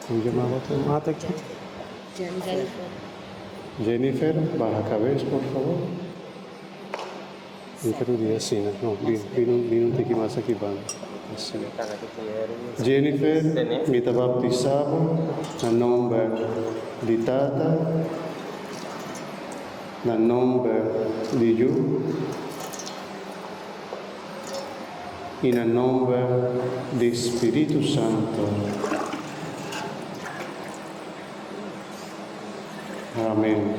¿Cómo llamaba tu mata aquí? Jennifer, baja cabeza, por favor. Jennifer Uriasina. No, vino un tiki más aquí, van. Assim. Jennifer, mita baptizado na nome di Tata, na nome di Giù, e na nome di Spirito Santo. Amén.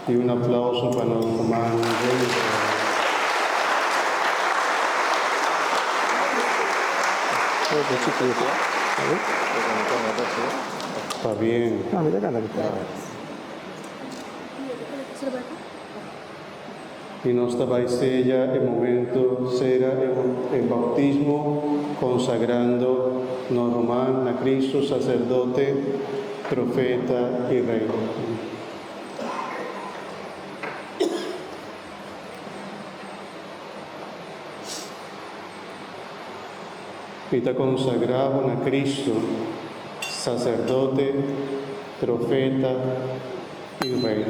Y un aplauso para nuestro hermano Jennifer. Está bien. Y nuestra baisella, el momento será el bautismo, consagrando nuestro hermano a Cristo, sacerdote, profeta y rey. Y te consagrado a Cristo, sacerdote, profeta y rey.